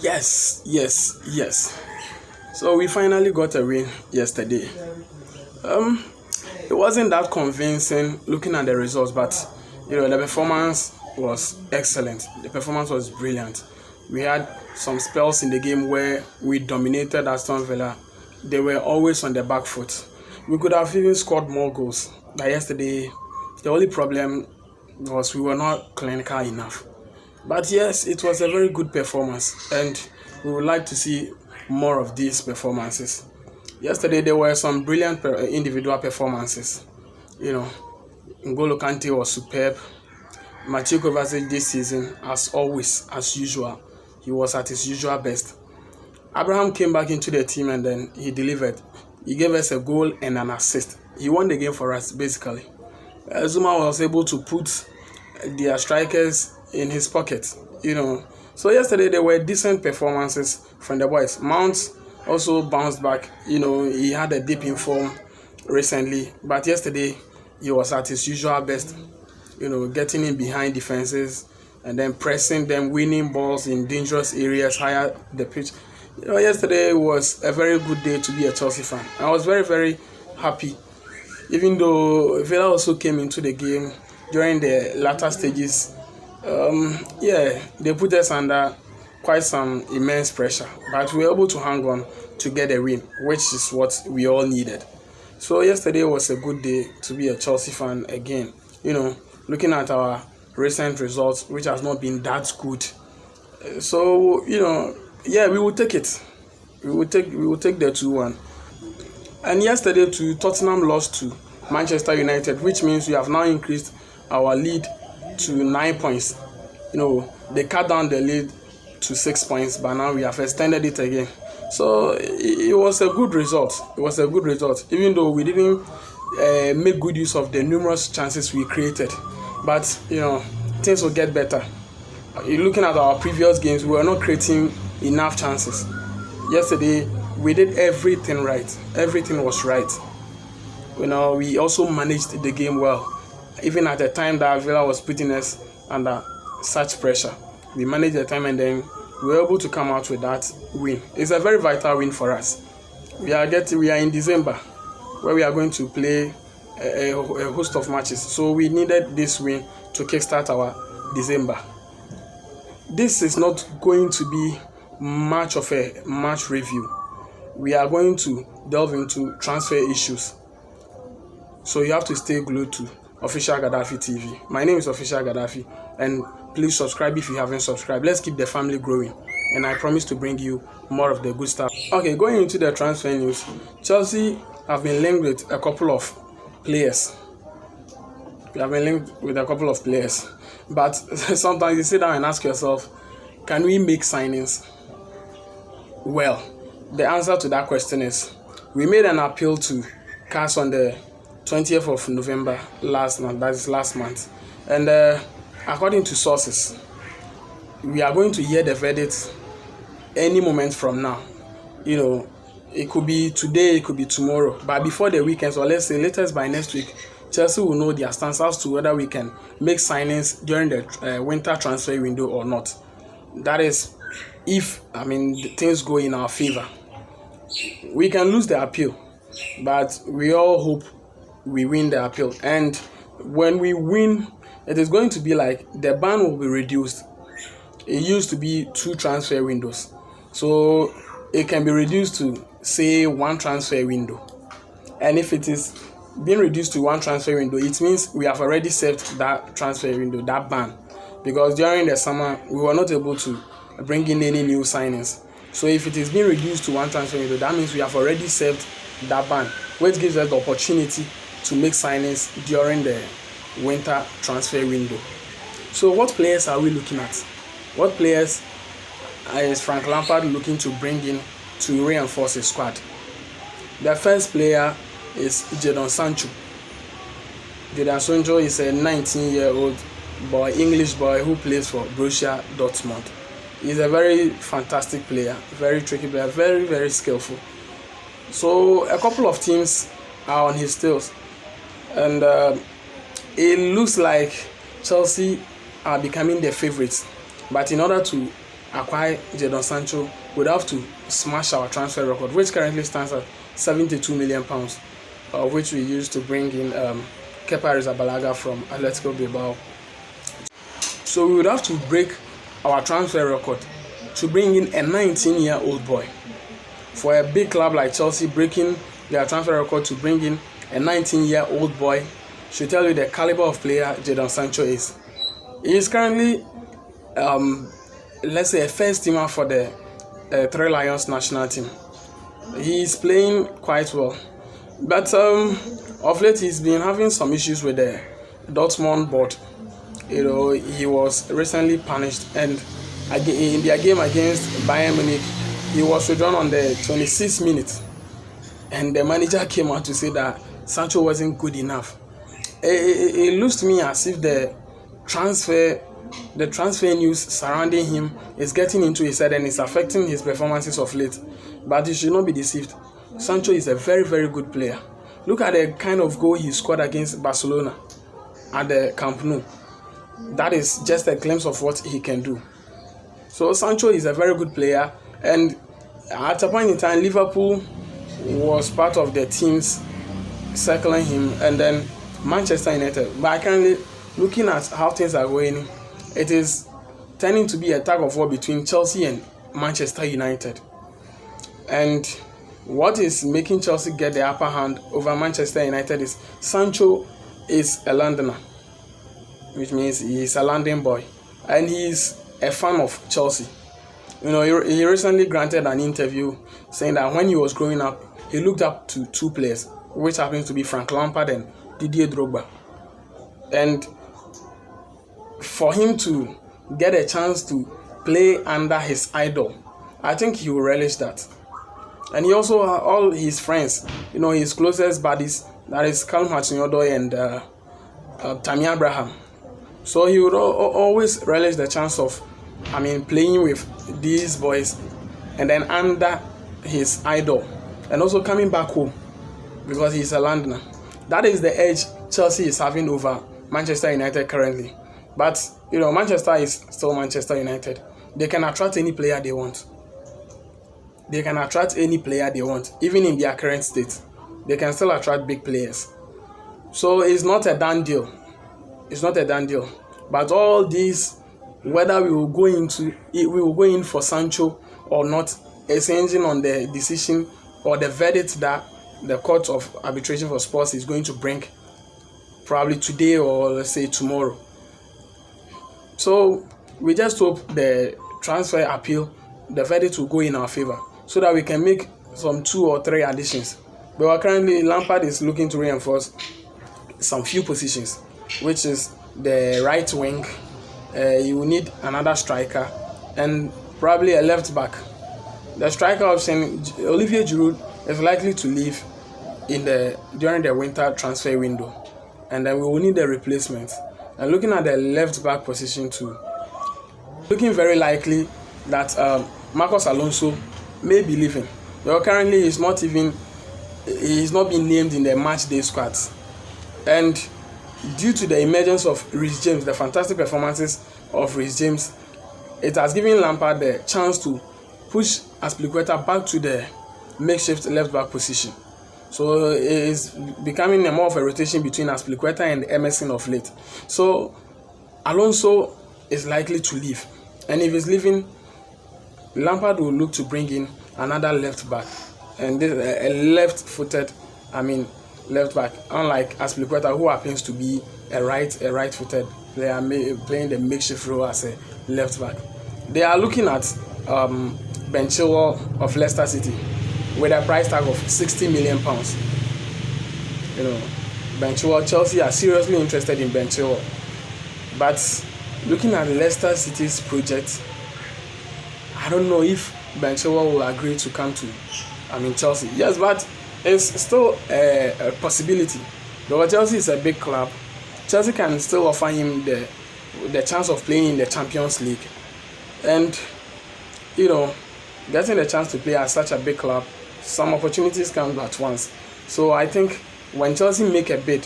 Yes, yes, yes. So we finally got a win yesterday. Um, it wasn't that convincing looking at the results, but the performance was excellent. The performance was brilliant. We had some spells in the game where we dominated Aston Villa. They were always on the back foot. We could have even scored more goals. But yesterday, the only problem was we were not clinical enough. But yes, it was a very good performance, and we would like to see more of these performances. Yesterday, there were some brilliant individual performances. You know, N'Golo Kante was superb. Mathieu Kovacic this season, as always, as usual, he was at his usual best. Abraham came back into the team and then he delivered. He gave us a goal and an assist. He won the game for us, basically. Zuma was able to put their strikers in his pocket, So yesterday there were decent performances from the boys. Mount also bounced back. He had a dip in form recently, but yesterday he was at his usual best. Getting in behind defenses and then pressing them, winning balls in dangerous areas higher the pitch. Yesterday was a very good day to be a Chelsea fan. I was very, very happy, even though Villa also came into the game during the latter stages. They put us under quite some immense pressure, but we were able to hang on to get a win, which is what we all needed. So yesterday was a good day to be a Chelsea fan again. Looking at our recent results, which has not been that good. So we will take it. We will take the 2-1. And yesterday too, Tottenham lost to Manchester United, which means we have now increased our lead to 9 points. They cut down the lead to 6 points, but now we have extended it again. So it was a good result. Even though we didn't make good use of the numerous chances we created. But things will get better. Looking at our previous games, we were not creating enough chances. Yesterday, we did everything right. Everything was right. We also managed the game well. Even at the time that Villa was putting us under such pressure, we managed the time and then we were able to come out with that win. It's a very vital win for us. We are in December, where we are going to play a host of matches. So we needed this win to kickstart our December. This is not going to be much of a match review. We are going to delve into transfer issues. So you have to stay glued to Official Gaddafi TV. My name is Official Gaddafi, and please subscribe if you haven't subscribed. Let's keep the family growing, and I promise to bring you more of the good stuff. Okay, going into the transfer news, Chelsea have been linked with a couple of players. But sometimes you sit down and ask yourself, can we make signings? Well, the answer to that question is, we made an appeal to CAS on the 20th of November last month. And according to sources, we are going to hear the verdict any moment from now. It could be today, it could be tomorrow. But before the weekend, or let's say latest by next week, Chelsea will know their stance as to whether we can make signings during the winter transfer window or not. That is, if things go in our favor. We can lose the appeal, but we all hope we win the appeal. And when we win, it is going to be like the ban will be reduced. It used to be 2 transfer windows, so it can be reduced to, say, 1 transfer window. And if it is being reduced to 1 transfer window, it means we have already served that transfer window, that ban, because during the summer we were not able to bring in any new signings. So if it is being reduced to 1 transfer window, that means we have already served that ban, which gives us the opportunity to make signings during the winter transfer window. So what players are we looking at? What players is Frank Lampard looking to bring in to reinforce his squad? The first player is Jadon Sancho. Jadon Sancho is a 19-year-old boy, English boy, who plays for Borussia Dortmund. He's a very fantastic player, very tricky player, very, very skillful. So a couple of teams are on his tails, and it looks like Chelsea are becoming the favorites. But in order to acquire Jadon Sancho, we'd have to smash our transfer record, which currently stands at £72 million, which we used to bring in Kepa Arrizabalaga from Atletico Bilbao. So we would have to break our transfer record to bring in a 19-year-old boy. For a big club like Chelsea, breaking their transfer record to bring in a 19-year-old boy should tell you the caliber of player Jadon Sancho is. He is currently, let's say, a first teamer for the Three Lions national team. He is playing quite well, but of late he's been having some issues with the Dortmund board. He was recently punished, and in their game against Bayern Munich, he was withdrawn on the 26th minute, and the manager came out to say that Sancho wasn't good enough. It looks to me as if the transfer news surrounding him is getting into his head and is affecting his performances of late. But you should not be deceived. Sancho is a very, very good player. Look at the kind of goal he scored against Barcelona at the Camp Nou. That is just a glimpse of what he can do. So Sancho is a very good player, and at a point in time, Liverpool was part of the teams circling him, and then Manchester United. But currently, looking at how things are going, it is turning to be a tug of war between Chelsea and Manchester United. And what is making Chelsea get the upper hand over Manchester United is Sancho is a Londoner, which means he is a London boy, and he is a fan of Chelsea. He recently granted an interview saying that when he was growing up, he looked up to two players, which happens to be Frank Lampard and Didier Drogba. And for him to get a chance to play under his idol, I think he will relish that. And he also has all his friends, his closest buddies, that is Callum Hudson-Odoi and Tammy Abraham. So he would always relish the chance of, playing with these boys and then under his idol, and also coming back home because he's a Londoner. That is the edge Chelsea is having over Manchester United currently. But, Manchester is still Manchester United. They can attract any player they want. Even in their current state. They can still attract big players. So it's not a done deal. But all these, whether we will go in for Sancho or not, is hinging on the decision or the verdict that the Court of Arbitration for Sports is going to bring probably today or let's say tomorrow. So we just hope the transfer appeal, the verdict will go in our favor so that we can make some 2 or 3 additions. But currently Lampard is looking to reinforce some few positions, which is the right wing. You will need another striker and probably a left back. The striker option, Olivier Giroud, is likely to leave during the winter transfer window, and then we will need a replacement. And looking at the left back position too, looking very likely that Marcos Alonso may be leaving. But currently he's not being named in the match day squads, and due to the emergence of Reece James, the fantastic performances of Reece James, it has given Lampard the chance to push Azpilicueta back to the makeshift left back position. So it is becoming more of a rotation between Azpilicueta and Emerson of late. So Alonso is likely to leave, and if he's leaving, Lampard will look to bring in another left back, and this a left-footed, left back, unlike Azpilicueta, who happens to be a right-footed player playing the makeshift role as a left back. They are looking at Ben Chilwell of Leicester City with a price tag of £60 million. Ben Chilwell, Chelsea are seriously interested in Ben Chilwell. But looking at Leicester City's project, I don't know if Ben Chilwell will agree to come to Chelsea. Yes, but it's still a possibility. Because Chelsea is a big club. Chelsea can still offer him the chance of playing in the Champions League. And, getting the chance to play at such a big club, some opportunities come at once. So I think when Chelsea make a bid,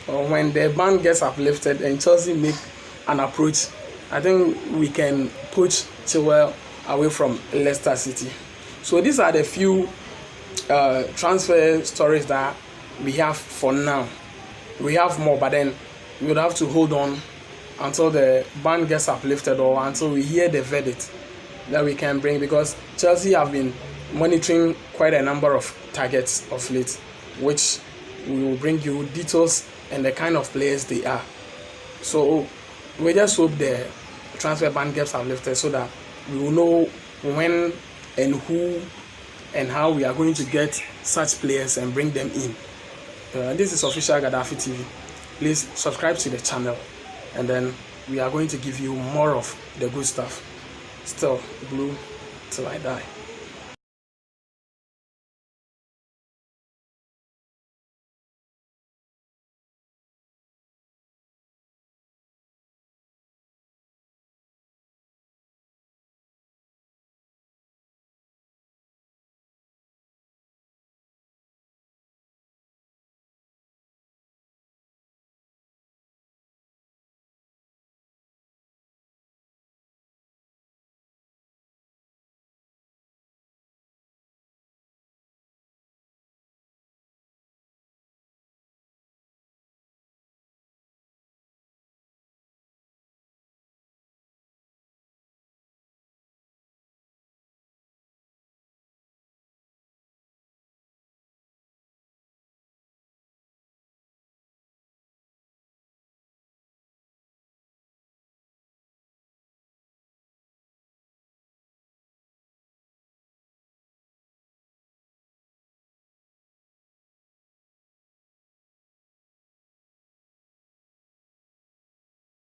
or when the ban gets uplifted and Chelsea make an approach, I think we can push Chilwell away from Leicester City. So these are the few transfer stories that we have for now. We have more, but then we would have to hold on until the ban gets uplifted or until we hear the verdict that we can bring, because Chelsea have been monitoring quite a number of targets of late, which we will bring you details and the kind of players they are. So we just hope the transfer ban gets uplifted so that we will know when and who and how we are going to get such players and bring them in. This is Official Gaddafi TV. Please subscribe to the channel, and then we are going to give you more of the good stuff. Still blue till I die.